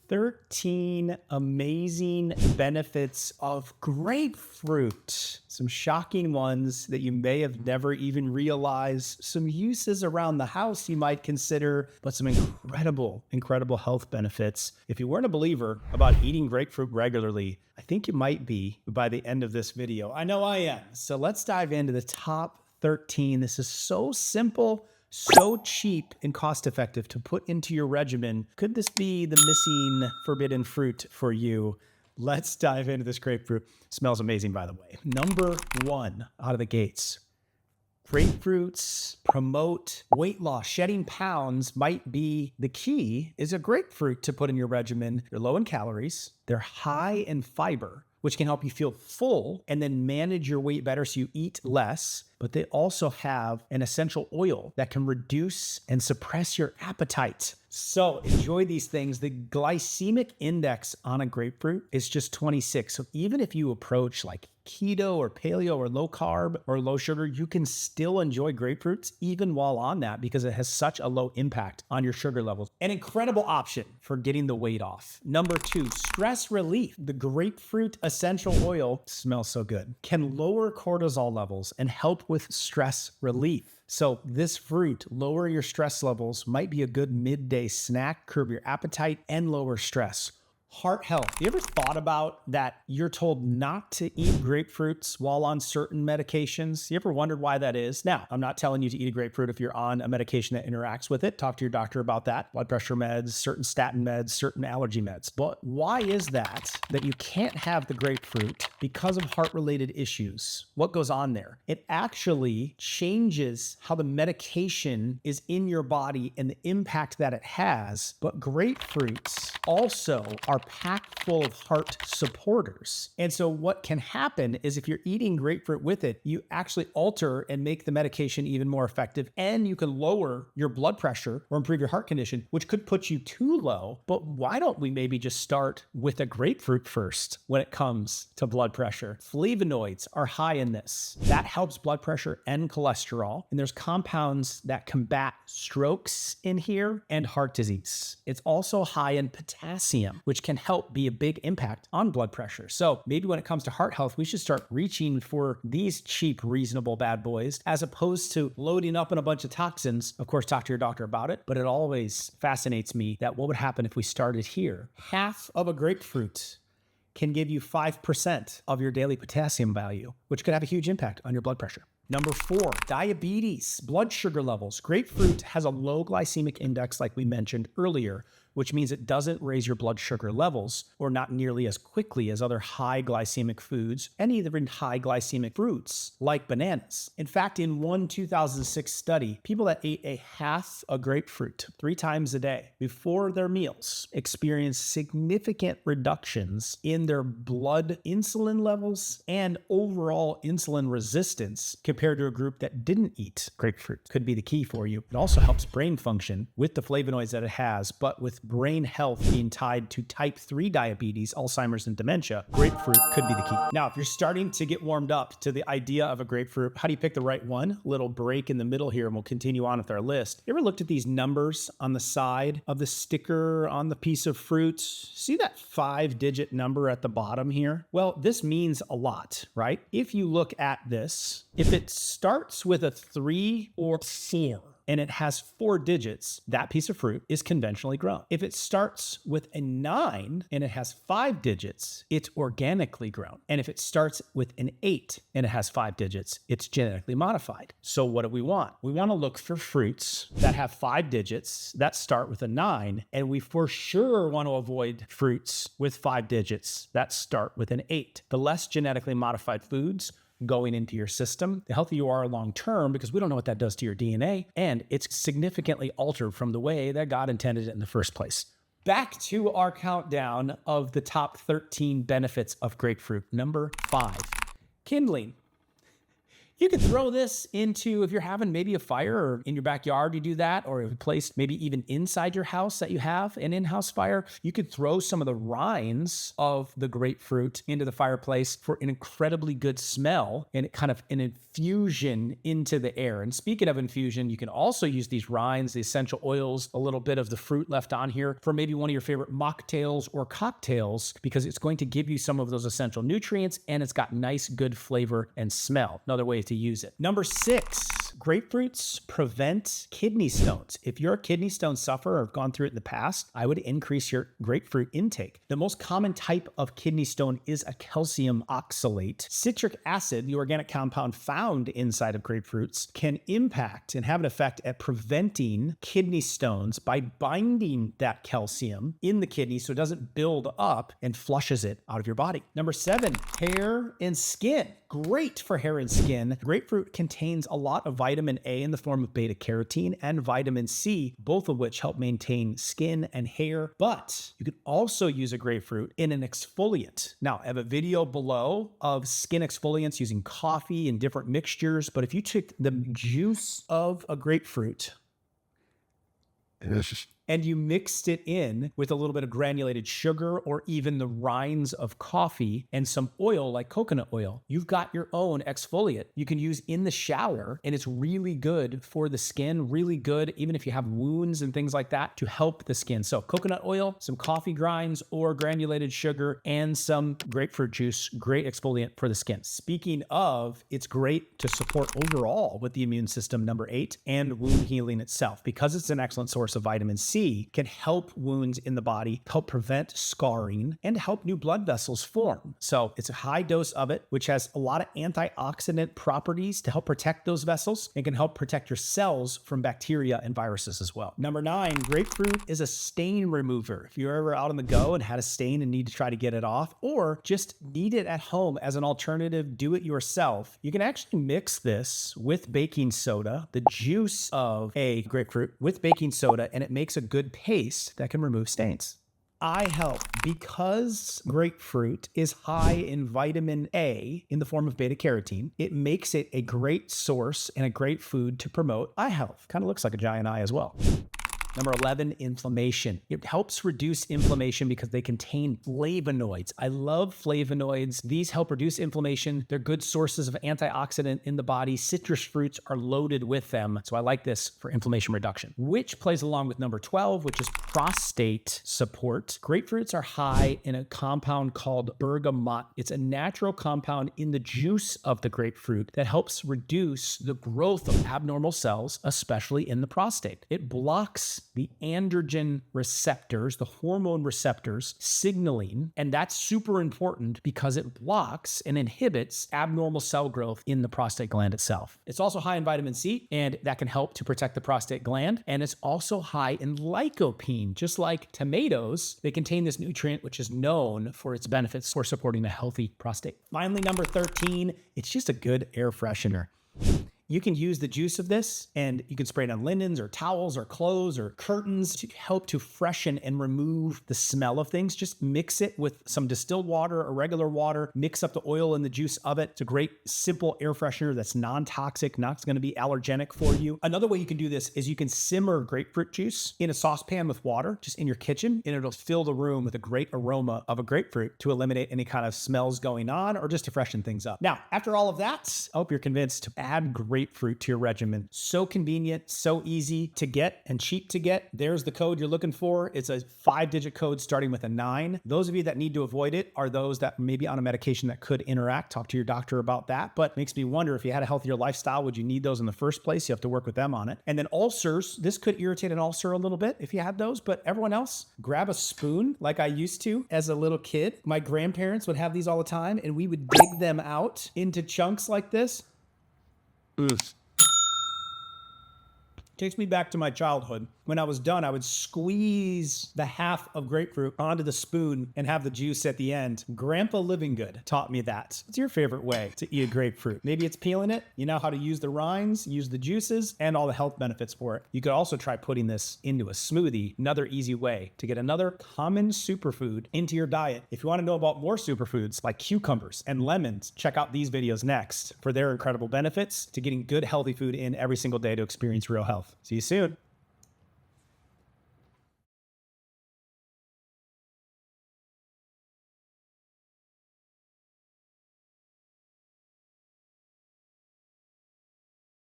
13 amazing benefits of grapefruit. Some shocking ones that you may have never even realized. Some uses around the house you might consider, but some incredible health benefits. If you weren't a believer about eating grapefruit regularly, I think you might be by the end of this video. I know I am. So let's dive into the top 13. This is so simple, so cheap and cost effective to put into your regimen. Could this be the missing forbidden fruit for you? Let's dive into this grapefruit. Smells amazing, by the way. Number 1 out of the gates. Grapefruits promote weight loss. Shedding pounds might be the key. Is a grapefruit to put in your regimen. They're low in calories. They're high in fiber, which can help you feel full and then manage your weight better so you eat less. But they also have an essential oil that can reduce and suppress your appetite. So enjoy these things. The glycemic index on a grapefruit is just 26. So even if you approach like keto or paleo or low carb or low sugar, you can still enjoy grapefruits even while on that because it has such a low impact on your sugar levels. An incredible option for getting the weight off. Number 2, stress relief. The grapefruit essential oil smells so good. Can lower cortisol levels and help with stress relief. So this fruit, lower your stress levels, might be a good midday snack, curb your appetite, and lower stress. Heart health. You ever thought about that you're told not to eat grapefruits while on certain medications? You ever wondered why that is? Now, I'm not telling you to eat a grapefruit if you're on a medication that interacts with it. Talk to your doctor about that. Blood pressure meds, certain statin meds, certain allergy meds. But why is that you can't have the grapefruit because of heart-related issues? What goes on there? It actually changes how the medication is in your body and the impact that it has. But grapefruits also are packed full of heart supporters. And so what can happen is if you're eating grapefruit with it, you actually alter and make the medication even more effective, and you can lower your blood pressure or improve your heart condition, which could put you too low. But why don't we maybe just start with a grapefruit first when it comes to blood pressure? Flavonoids are high in this. That helps blood pressure and cholesterol. And there's compounds that combat strokes in here and heart disease. It's also high in potassium, which can help be a big impact on blood pressure. So maybe when it comes to heart health, we should start reaching for these cheap, reasonable bad boys as opposed to loading up on a bunch of toxins. Of course, talk to your doctor about it, but it always fascinates me that what would happen if we started here? Half of a grapefruit can give you 5% of your daily potassium value, which could have a huge impact on your blood pressure. Number 4, diabetes, blood sugar levels. Grapefruit has a low glycemic index, like we mentioned earlier, which means it doesn't raise your blood sugar levels, or not nearly as quickly as other high glycemic foods and even high glycemic fruits like bananas. In fact, in one 2006 study, people that ate a half a grapefruit 3 times a day before their meals experienced significant reductions in their blood insulin levels and overall insulin resistance compared to a group that didn't eat grapefruit. Could be the key for you. It also helps brain function with the flavonoids that it has, but with brain health being tied to type 3 diabetes, Alzheimer's, and dementia, grapefruit could be the key. Now, if you're starting to get warmed up to the idea of a grapefruit, how do you pick the right one? Little break in the middle here, and we'll continue on with our list. You ever looked at these numbers on the side of the sticker on the piece of fruit? See that 5-digit number at the bottom here? Well, this means a lot, right? If you look at this, if it starts with a 3 or 4, and it has 4 digits, that piece of fruit is conventionally grown. If it starts with a 9 and it has 5 digits, it's organically grown. And if it starts with an 8 and it has 5 digits, it's genetically modified. So what do we want? We want to look for fruits that have 5 digits that start with a 9, and we for sure want to avoid fruits with 5 digits that start with an 8. The less genetically modified foods going into your system, the healthier you are long term, because we don't know what that does to your DNA, and it's significantly altered from the way that God intended it in the first place. Back to our countdown of the top 13 benefits of grapefruit. Number 5, kindling. You could throw this into, if you're having maybe a fire or in your backyard, you do that, or a place maybe even inside your house that you have an in-house fire, you could throw some of the rinds of the grapefruit into the fireplace for an incredibly good smell and kind of an infusion into the air. And speaking of infusion, you can also use these rinds, the essential oils, a little bit of the fruit left on here for maybe one of your favorite mocktails or cocktails, because it's going to give you some of those essential nutrients and it's got nice, good flavor and smell. Another way to use it. Number 6, grapefruits prevent kidney stones. If you're a kidney stone sufferer or have gone through it in the past, I would increase your grapefruit intake. The most common type of kidney stone is a calcium oxalate. Citric acid, the organic compound found inside of grapefruits, can impact and have an effect at preventing kidney stones by binding that calcium in the kidney so it doesn't build up and flushes it out of your body. Number 7, hair and skin. Great for hair and skin. Grapefruit contains a lot of vitamin A in the form of beta carotene and vitamin C, both of which help maintain skin and hair. But you can also use a grapefruit in an exfoliant. Now, I have a video below of skin exfoliants using coffee and different mixtures. But if you took the juice of a grapefruit and you mixed it in with a little bit of granulated sugar or even the rinds of coffee and some oil like coconut oil, you've got your own exfoliant you can use in the shower, and it's really good for the skin, really good even if you have wounds and things like that, to help the skin. So coconut oil, some coffee grinds or granulated sugar, and some grapefruit juice, great exfoliant for the skin. Speaking of, it's great to support overall with the immune system, number 8, and wound healing itself, because it's an excellent source of vitamin C. Can help wounds in the body, help prevent scarring, and help new blood vessels form. So it's a high dose of it, which has a lot of antioxidant properties to help protect those vessels and can help protect your cells from bacteria and viruses as well. Number 9, grapefruit is a stain remover. If you're ever out on the go and had a stain and need to try to get it off, or just need it at home as an alternative, do it yourself, you can actually mix this with baking soda, the juice of a grapefruit with baking soda, and it makes a good paste that can remove stains. Eye health, because grapefruit is high in vitamin A in the form of beta carotene, it makes it a great source and a great food to promote eye health. Kind of looks like a giant eye as well. Number 11, inflammation. It helps reduce inflammation because they contain flavonoids. I love flavonoids. These help reduce inflammation. They're good sources of antioxidant in the body. Citrus fruits are loaded with them. So I like this for inflammation reduction, which plays along with number 12, which is prostate support. Grapefruits are high in a compound called bergamot. It's a natural compound in the juice of the grapefruit that helps reduce the growth of abnormal cells, especially in the prostate. It blocks the androgen receptors, the hormone receptors signaling, and that's super important because it blocks and inhibits abnormal cell growth in the prostate gland itself. It's also high in vitamin C, and that can help to protect the prostate gland, and it's also high in lycopene. Just like tomatoes, they contain this nutrient which is known for its benefits for supporting a healthy prostate. Finally, number 13, it's just a good air freshener. You can use the juice of this and you can spray it on linens or towels or clothes or curtains to help to freshen and remove the smell of things. Just mix it with some distilled water or regular water, mix up the oil and the juice of it. It's a great simple air freshener that's non-toxic, not going to be allergenic for you. Another way you can do this is you can simmer grapefruit juice in a saucepan with water, just in your kitchen, and it'll fill the room with a great aroma of a grapefruit to eliminate any kind of smells going on or just to freshen things up. Now, after all of that, I hope you're convinced to add grapefruit to your regimen. So convenient, so easy to get and cheap to get. There's the code you're looking for. It's a 5-digit code starting with a 9. Those of you that need to avoid it are those that may be on a medication that could interact. Talk to your doctor about that. But makes me wonder, if you had a healthier lifestyle, would you need those in the first place? You have to work with them on it. And then ulcers, this could irritate an ulcer a little bit if you had those, but everyone else, grab a spoon like I used to as a little kid. My grandparents would have these all the time, and we would dig them out into chunks like this. Ugh. Takes me back to my childhood when I was done, I would squeeze the half of grapefruit onto the spoon and have the juice at the end. Grandpa Livingood taught me that. What's your favorite way to eat a grapefruit? Maybe it's peeling it. You know how to use the rinds, use the juices, and all the health benefits for it. You could also try putting this into a smoothie, another easy way to get another common superfood into your diet. If you want to know about more superfoods like cucumbers and lemons, check out these videos next for their incredible benefits to getting good, healthy food in every single day to experience real health. See you soon.